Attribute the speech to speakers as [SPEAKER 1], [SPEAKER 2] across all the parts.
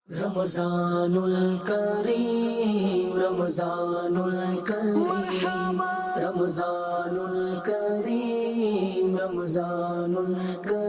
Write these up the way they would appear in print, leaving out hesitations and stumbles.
[SPEAKER 1] رمضان الكريم رمضان الكريم رمضان الكريم رمضان الكريم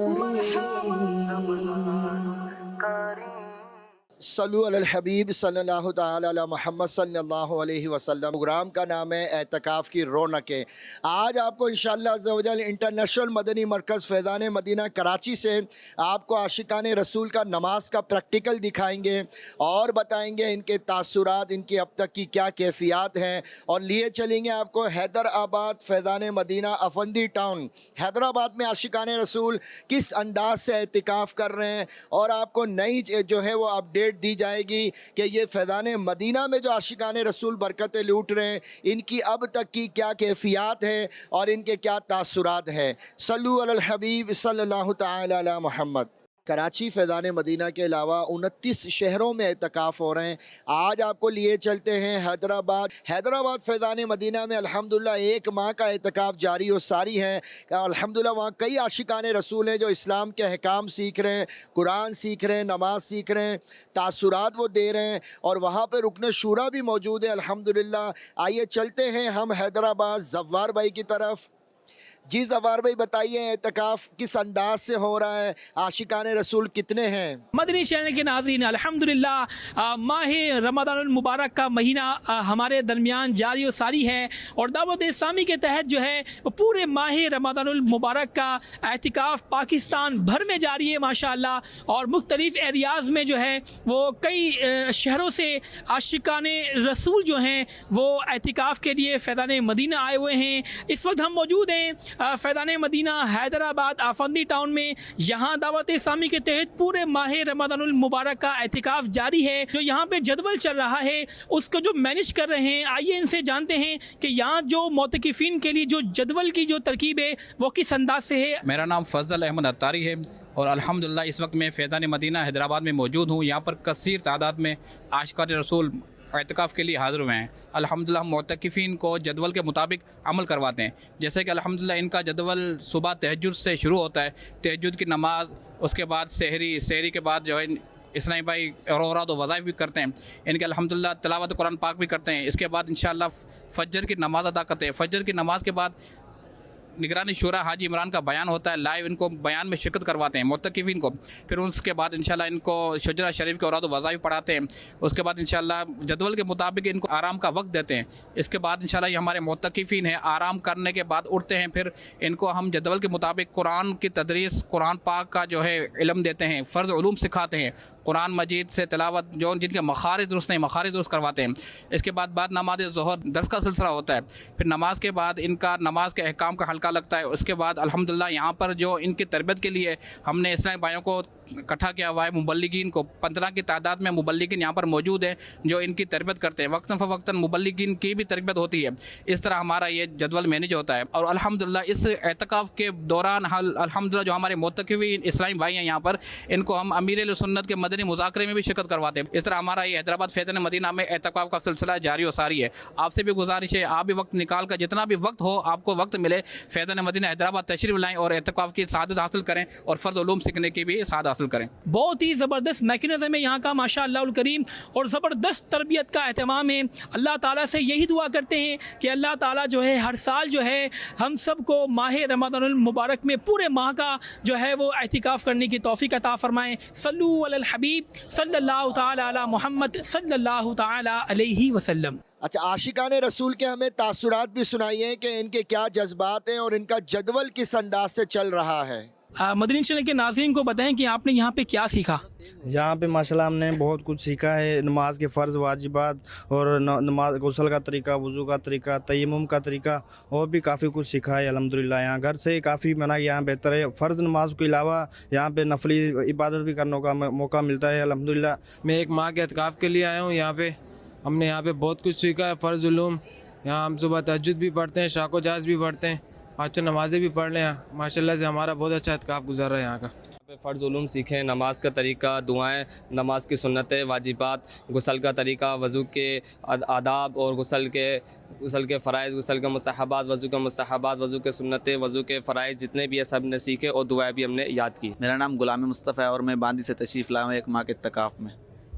[SPEAKER 2] صلو علی الحبیب صلی اللہ تعالی علی محمد صلی اللہ علیہ وسلم۔ پروگرام کا نام ہے اعتکاف کی رونقیں۔ آج آپ کو انشاءاللہ عز و جل انٹرنیشنل مدنی مرکز فیضان مدینہ کراچی سے آپ کو عاشقان رسول کا نماز کا پریکٹیکل دکھائیں گے اور بتائیں گے ان کے تاثرات، ان کی اب تک کی کیا کیفیات ہیں، اور لیے چلیں گے آپ کو حیدرآباد فیضان مدینہ افندی ٹاؤن حیدرآباد میں عاشقان رسول کس انداز سے اعتکاف کر رہے ہیں، اور آپ کو نئی جو ہے وہ اپڈیٹ دی جائے گی کہ یہ فیضان مدینہ میں جو عاشقان رسول برکتیں لوٹ رہے ہیں ان کی اب تک کی کیا کیفیات ہے اور ان کے کیا تاثرات ہیں۔ صلو علی الحبیب صلی اللہ تعالی علی محمد۔ کراچی فیضان مدینہ کے علاوہ 29 شہروں میں اعتکاف ہو رہے ہیں۔ آج آپ کو لیے چلتے ہیں حیدرآباد فیضان مدینہ میں الحمدللہ 1 ماہ کا اعتکاف جاری و ساری ہے۔ الحمدللہ وہاں کئی عاشقان رسول ہیں جو اسلام کے احکام سیکھ رہے ہیں، قرآن سیکھ رہے ہیں، نماز سیکھ رہے ہیں، تاثرات وہ دے رہے ہیں، اور وہاں پہ رکن شورا بھی موجود ہے الحمدللہ۔ آئیے چلتے ہیں ہم حیدرآباد زوار بھائی کی طرف۔ جی زوار بھائی بتائیے اعتکاف کس انداز سے ہو رہا ہے، عاشقان رسول کتنے ہیں؟
[SPEAKER 3] مدنی چینل کے ناظرین، الحمدللہ ماہ رمضان المبارک کا مہینہ ہمارے درمیان جاری و ساری ہے، اور دعوت اسلامی کے تحت جو ہے وہ پورے ماہ رمضان المبارک کا اعتکاف پاکستان بھر میں جاری ہے ماشاءاللہ، اور مختلف ایریاز میں جو ہے وہ کئی شہروں سے عاشقان رسول جو ہیں وہ اعتکاف کے لیے فیضان مدینہ آئے ہوئے ہیں۔ اس وقت ہم موجود ہیں فیضان مدینہ حیدرآباد آفندی ٹاؤن میں۔ یہاں دعوت اسلامی کے تحت پورے ماہ رمضان المبارک کا اعتکاف جاری ہے۔ جو یہاں پہ جدول چل رہا ہے اس کو جو مینیج کر رہے ہیں، آئیے ان سے جانتے ہیں کہ یہاں جو معتکفین کے لیے جو جدول کی جو ترکیب ہے وہ کس انداز سے ہے۔
[SPEAKER 4] میرا نام فضل احمد عطاری ہے، اور الحمدللہ اس وقت میں فیضان مدینہ حیدرآباد میں موجود ہوں۔ یہاں پر کثیر تعداد میں عاشقان رسول اعتکاف کے لیے حاضر ہوئے ہیں۔ الحمدللہ ہم معتکفین کو جدول کے مطابق عمل کرواتے ہیں، جیسے کہ الحمدللہ ان کا جدول صبح تہجد سے شروع ہوتا ہے، تہجد کی نماز، اس کے بعد سحری کے بعد جو ہے اسلامی بھائی اوراد و وظائف بھی کرتے ہیں، ان کے الحمدللہ تلاوت قرآن پاک بھی کرتے ہیں۔ اس کے بعد انشاءاللہ فجر کی نماز ادا کرتے ہیں۔ فجر کی نماز کے بعد نگرانی شورا حاجی عمران کا بیان ہوتا ہے، لائیو ان کو بیان میں شرکت کرواتے ہیں معتکفین کو۔ پھر اس کے بعد انشاءاللہ ان کو شجرہ شریف کے اوراد و وظائف پڑھاتے ہیں۔ اس کے بعد انشاءاللہ جدول کے مطابق ان کو آرام کا وقت دیتے ہیں۔ اس کے بعد انشاءاللہ یہ ہمارے معتکفین ہیں، آرام کرنے کے بعد اٹھتے ہیں، پھر ان کو ہم جدول کے مطابق قرآن کی تدریس، قرآن پاک کا جو ہے علم دیتے ہیں، فرض علوم سکھاتے ہیں، قرآن مجید سے تلاوت جو جن کے مخارج درست نہیں مخارج درست کرواتے ہیں۔ اس کے بعد نماز ظہر درس کا سلسلہ ہوتا ہے۔ پھر نماز کے بعد ان کا نماز کے احکام کا حلقہ لگتا ہے۔ اس کے بعد الحمدللہ یہاں پر جو ان کی تربیت کے لیے ہم نے اسلامی بھائیوں کو اکٹھا کیا ہوا ہے، مبلغین کو 15 کی تعداد میں مبلغین یہاں پر موجود ہیں جو ان کی تربیت کرتے ہیں۔ وقتاً فوقتاً مبلغین کی بھی تربیت ہوتی ہے۔ اس طرح ہمارا یہ جدول مینیج ہوتا ہے، اور الحمدللہ اس اعتکاف کے دوران الحمدللہ جو ہمارے معتکفین اسلامی بھائی ہیں یہاں پر، ان کو ہم امیر اہل سنت کے مدنی مذاکرے میں بھی شرکت کرواتے ہیں۔ اس طرح ہمارا یہ حیدرآباد فیضان مدینہ میں اعتکاف کا سلسلہ جاری و ساری ہے۔ آپ سے بھی گزارش ہے، آپ بھی وقت نکال کر جتنا بھی وقت ہو، آپ کو وقت ملے، فیضان مدینہ حیدرآباد تشریف لائیں اور اعتکاف کی سعادت حاصل کریں، اور فرض علوم سیکھنے کی بھی سعادت حاصل کریں۔
[SPEAKER 3] بہت ہی زبردست میکنزم ہے یہاں کا ماشاءاللہ الکریم، اور زبردست تربیت کا اہتمام ہے۔ اللہ تعالیٰ سے یہی دعا کرتے ہیں کہ اللہ تعالیٰ جو ہے ہر سال جو ہے ہم سب کو ماہ رمضان المبارک میں پورے ماہ کا جو ہے وہ اعتکاف کرنے کی توفیق عطا فرمائیں۔ صلو علی الحبیب صلی اللہ تعالی علی محمد صلی اللہ تعالی علیہ وسلم۔
[SPEAKER 2] اچھا، عاشقان رسول کے ہمیں تاثرات بھی سنائیے کہ ان کے کیا جذبات ہیں اور ان کا جدول کس انداز سے چل رہا ہے۔
[SPEAKER 3] مدنی چینل کے ناظرین کو بتائیں کہ آپ نے یہاں پہ کیا سیکھا۔
[SPEAKER 5] یہاں پہ ماشاءاللہ ہم نے بہت کچھ سیکھا ہے، نماز کے فرض واجبات، اور نماز غسل کا طریقہ، وضو کا طریقہ، تیمم کا طریقہ، اور بھی کافی کچھ سیکھا ہے الحمدللہ۔ یہاں گھر سے کافی یہاں بہتر ہے۔ فرض نماز کے علاوہ یہاں پہ نفلی عبادت بھی کرنے کا موقع ملتا ہے الحمدللہ۔
[SPEAKER 6] میں 1 ماہ کے اعتکاف کے لیے آیا ہوں یہاں پہ۔ ہم نے یہاں پہ بہت کچھ سیکھا ہے، فرض علوم۔ یہاں ہم صبح تہجد بھی پڑھتے ہیں، شاق و جاز بھی پڑھتے ہیں، 5 نمازیں بھی پڑھ لیں۔ ماشاءاللہ سے ہمارا بہت اچھا اعتکاف گزر رہا ہے یہاں کا۔
[SPEAKER 7] فرض علوم سیکھیں، نماز کا طریقہ، دعائیں، نماز کی سنتیں، واجبات، غسل کا طریقہ، وضو کے آداب، اور غسل کے فرائض، غسل کے مستحبات، وضو کے مستحبات، وضو کے سنتیں، وضو کے فرائض جتنے بھی ہیں سب نے سیکھے، اور دعائیں بھی ہم نے یاد کی۔
[SPEAKER 8] میرا نام غلام مصطفیٰ ہے، اور میں باندی سے تشریف لایا ہوں 1 ماہ کے اعتکاف میں۔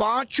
[SPEAKER 9] 5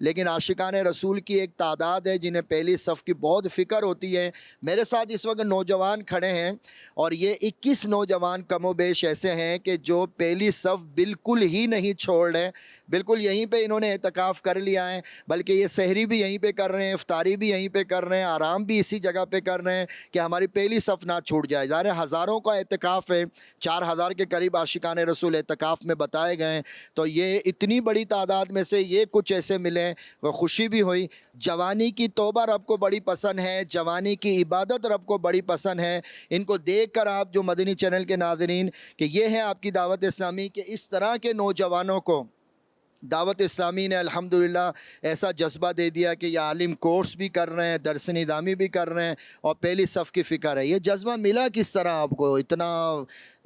[SPEAKER 2] لیکن عاشقان رسول کی ایک تعداد ہے جنہیں پہلی صف کی بہت فکر ہوتی ہے۔ میرے ساتھ اس وقت نوجوان کھڑے ہیں اور یہ 21 نوجوان کم و بیش ایسے ہیں کہ جو پہلی صف بالکل ہی نہیں چھوڑ رہے، بالکل یہیں پہ انہوں نے اعتکاف کر لیا ہے، بلکہ یہ سحری بھی یہیں پہ کر رہے ہیں، افطاری بھی یہیں پہ کر رہے ہیں، آرام بھی اسی جگہ پہ کر رہے ہیں کہ ہماری پہلی صف نہ چھوٹ جائے۔ ظاہر ہے ہزاروں کا اعتکاف ہے، 4000 کے قریب عاشقان رسول اعتکاف میں بتائے گئے ہیں، تو یہ اتنی بڑی تعداد میں سے یہ کچھ ایسے ملے، وہ خوشی بھی ہوئی۔ جوانی کی توبہ رب کو بڑی پسند ہے، جوانی کی عبادت رب کو بڑی پسند ہے۔ ان کو دیکھ کر آپ جو مدنی چینل کے ناظرین کہ یہ ہے آپ کی دعوت اسلامی کہ اس طرح کے نوجوانوں کو دعوت اسلامی نے الحمدللہ ایسا جذبہ دے دیا کہ یہ عالم کورس بھی کر رہے ہیں، درس نظامی بھی کر رہے ہیں اور پہلی صف کی فکر ہے۔ یہ جذبہ ملا کس طرح آپ کو؟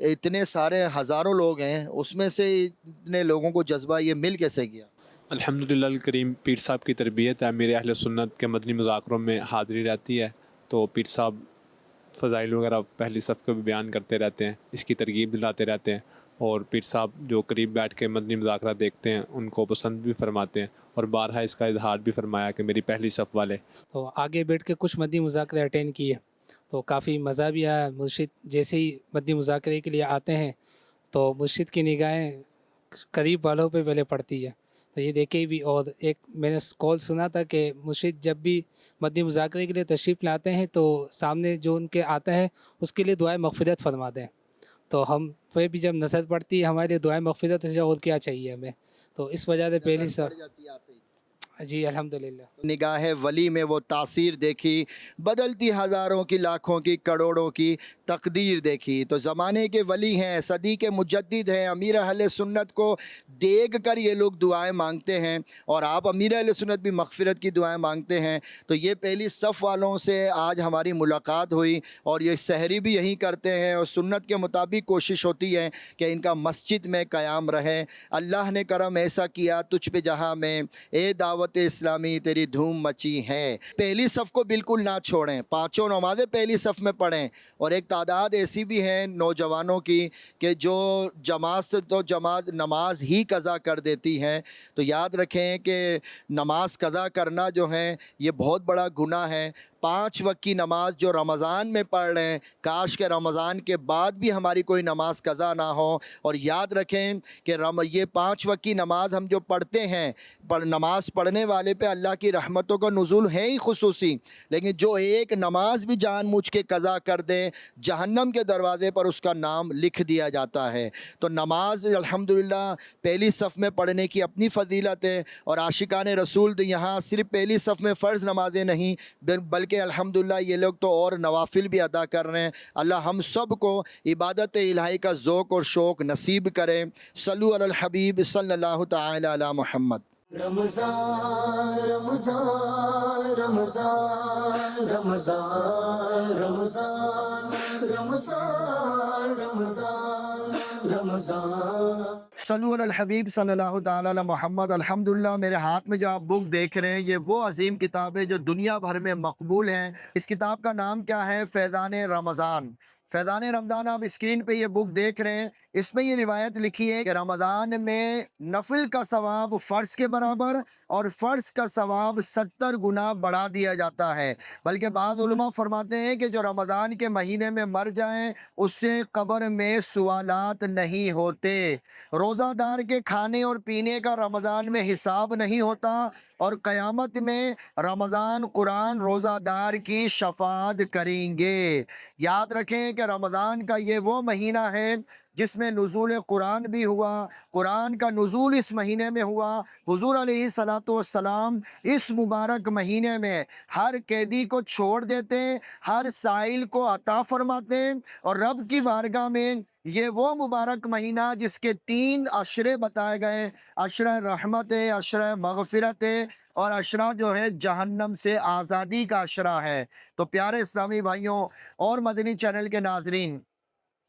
[SPEAKER 2] اتنے سارے ہزاروں لوگ ہیں، اس میں سے اتنے لوگوں کو جذبہ یہ مل کیسے گیا؟
[SPEAKER 10] الحمدللہ الکریم، پیر صاحب کی تربیت ہے، میرے اہل سنت کے مدنی مذاکروں میں حاضری رہتی ہے، تو پیر صاحب فضائل وغیرہ پہلی صف کو بھی بیان کرتے رہتے ہیں، اس کی ترغیب دلاتے رہتے ہیں، اور پیر صاحب جو قریب بیٹھ کے مدنی مذاکرہ دیکھتے ہیں ان کو پسند بھی فرماتے ہیں، اور بارہا اس کا اظہار بھی فرمایا کہ میری پہلی صف والے۔
[SPEAKER 11] تو آگے بیٹھ کے کچھ مدنی مذاکرے اٹینڈ کیے تو کافی مزہ بھی آیا۔ مرشد جیسے ہی مدنی مذاکرے کے لیے آتے ہیں تو مرشد کی نگاہیں قریب والوں پہ پہلے پڑتی ہے، تو یہ دیکھے بھی۔ اور ایک میں نے کال سنا تھا کہ مرشد جب بھی مدنی مذاکرے کے لیے تشریف لاتے ہیں تو سامنے جو ان کے آتا ہے اس کے لیے دعائیں مغفرت فرماتے ہیں، تو ہم پہ بھی جب نظر پڑتی ہے ہمارے لیے دعائیں مغفرت ہو جائے اور کیا چاہیے ہمیں، تو اس وجہ سے پہلی سب جی الحمدللہ
[SPEAKER 2] نگاہ ولی میں وہ تاثیر دیکھی، بدلتی ہزاروں کی، لاکھوں کی، کروڑوں کی تقدیر دیکھی۔ تو زمانے کے ولی ہیں، صدی کے مجدد ہیں، امیر اہل سنت کو دیکھ کر یہ لوگ دعائیں مانگتے ہیں، اور آپ امیر اہل سنت بھی مغفرت کی دعائیں مانگتے ہیں۔ تو یہ پہلی صف والوں سے آج ہماری ملاقات ہوئی، اور یہ سحری بھی یہیں کرتے ہیں، اور سنت کے مطابق کوشش ہوتی ہے کہ ان کا مسجد میں قیام رہے۔ اللہ نے کرم ایسا کیا تجھ پہ جہاں میں، اے دعوت اسلامی تیری دھوم مچی ہے۔ پہلی صف کو بالکل نہ چھوڑیں، 5 نمازیں پہلی صف میں پڑھیں، اور ایک تعداد ایسی بھی ہے نوجوانوں کی کہ جو جماعت سے تو نماز ہی قضا کر دیتی ہے۔ تو یاد رکھیں کہ نماز قضا کرنا جو ہے یہ بہت بڑا گناہ ہے۔ 5 وقت کی نماز جو رمضان میں پڑھ رہے ہیں، کاش کہ رمضان کے بعد بھی ہماری کوئی نماز قضا نہ ہو۔ اور یاد رکھیں کہ یہ 5 وقت کی نماز ہم جو پڑھتے ہیں، نماز پڑھنے والے پہ اللہ کی رحمتوں کا نزول ہے ہی خصوصی، لیکن جو ایک نماز بھی جان مجھ کے قضا کر دے، جہنم کے دروازے پر اس کا نام لکھ دیا جاتا ہے۔ تو نماز الحمدللہ پہلی صف میں پڑھنے کی اپنی فضیلت ہے، اور عاشقان رسول یہاں صرف پہلی صف میں فرض نمازیں نہیں بلکہ الحمدللہ یہ لوگ تو اور نوافل بھی ادا کر رہے ہیں۔ اللہ ہم سب کو عبادت الہی کا ذوق اور شوق نصیب کرے۔ صلو علی الحبیب صلی اللہ تعالی علی محمد۔
[SPEAKER 1] رمضان رمضان رمضان رمضان رمضان رمضان رمضان رمضان۔
[SPEAKER 2] صلو علی الحبیب صلی اللہ تعالی علی محمد۔ الحمدللہ میرے ہاتھ میں جو آپ بک دیکھ رہے ہیں یہ وہ عظیم کتاب ہے جو دنیا بھر میں مقبول ہے۔ اس کتاب کا نام کیا ہے؟ فیضان رمضان۔ فیضان رمضان آپ اسکرین پہ یہ بک دیکھ رہے ہیں، اس میں یہ روایت لکھی ہے کہ رمضان میں نفل کا ثواب فرض کے برابر اور فرض کا ثواب 70 گنا بڑھا دیا جاتا ہے۔ بلکہ بعض علماء فرماتے ہیں کہ جو رمضان کے مہینے میں مر جائیں اس سے قبر میں سوالات نہیں ہوتے۔ روزہ دار کے کھانے اور پینے کا رمضان میں حساب نہیں ہوتا، اور قیامت میں رمضان قرآن روزہ دار کی شفاعت کریں گے۔ یاد رکھیں کہ رمضان کا یہ وہ مہینہ ہے جس میں نزول قرآن بھی ہوا۔ قرآن کا نزول اس مہینے میں ہوا۔ حضور علیہ السلام اس مبارک مہینے میں ہر قیدی کو چھوڑ دیتے، ہر سائل کو عطا فرماتے، اور رب کی بارگاہ میں یہ وہ مبارک مہینہ جس کے 3 عشرے بتائے گئے، عشرہ رحمت، عشرہ مغفرت، اور عشرہ جو ہے جہنم سے آزادی کا عشرہ ہے۔ تو پیارے اسلامی بھائیوں اور مدنی چینل کے ناظرین،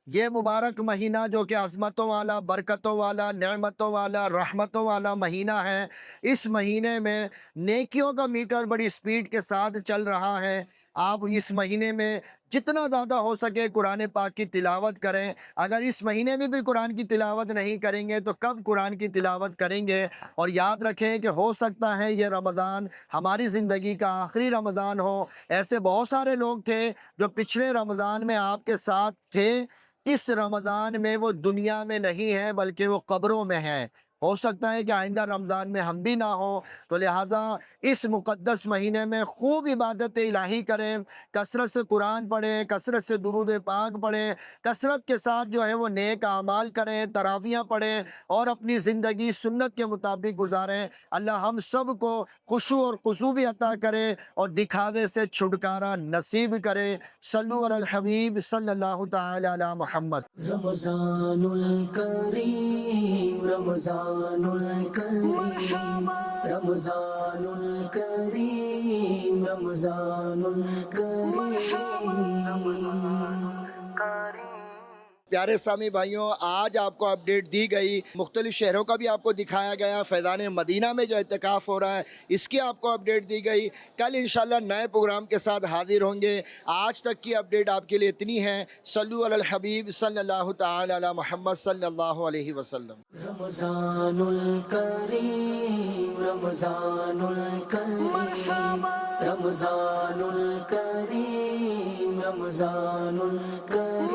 [SPEAKER 2] یہ مبارک مہینہ جو کہ عظمتوں والا، برکتوں والا، نعمتوں والا، رحمتوں والا مہینہ ہے، اس مہینے میں نیکیوں کا میٹر بڑی سپیڈ کے ساتھ چل رہا ہے۔ آپ اس مہینے میں جتنا زیادہ ہو سکے قرآن پاک کی تلاوت کریں. اگر اس مہینے میں بھی قرآن کی تلاوت نہیں کریں گے تو کب قرآن کی تلاوت کریں گے؟ اور یاد رکھیں کہ ہو سکتا ہے یہ رمضان ہماری زندگی کا آخری رمضان ہو. ایسے بہت سارے لوگ تھے جو پچھلے رمضان میں آپ کے ساتھ تھے، اس رمضان میں وہ دنیا میں نہیں ہے بلکہ وہ قبروں میں ہیں. ہو سکتا ہے کہ آئندہ رمضان میں ہم بھی نہ ہوں. تو لہٰذا اس مقدس مہینے میں خوب عبادت الہی کریں، کثرت سے قرآن پڑھیں، کثرت سے درود پاک پڑھیں، کثرت کے ساتھ جو ہے وہ نیک اعمال کریں، تراویحیں پڑھیں اور اپنی زندگی سنت کے مطابق گزاریں. اللہ ہم سب کو خشوع اور خضوع بھی عطا کرے اور دکھاوے سے چھٹکارا نصیب کرے. صلو علی الحبیب صلی اللہ تعالی علی محمد.
[SPEAKER 1] رمضان الکریم رمضان الکریم رمضان الکریم رمضان الکریم.
[SPEAKER 2] پیارے اسلامی بھائیوں، آج آپ کو اپڈیٹ دی گئی، مختلف شہروں کا بھی آپ کو دکھایا گیا، فیضان مدینہ میں جو اعتکاف ہو رہا ہے اس کی آپ کو اپڈیٹ دی گئی. کل انشاءاللہ نئے پروگرام کے ساتھ حاضر ہوں گے. آج تک کی اپڈیٹ آپ کے لیے اتنی ہے. صلو علی الحبیب صلی اللہ تعالی علی محمد صلی اللہ علیہ وسلم.
[SPEAKER 1] رمضان الکریم رمضان الکریم رمضان الکریم رمضان الکریم.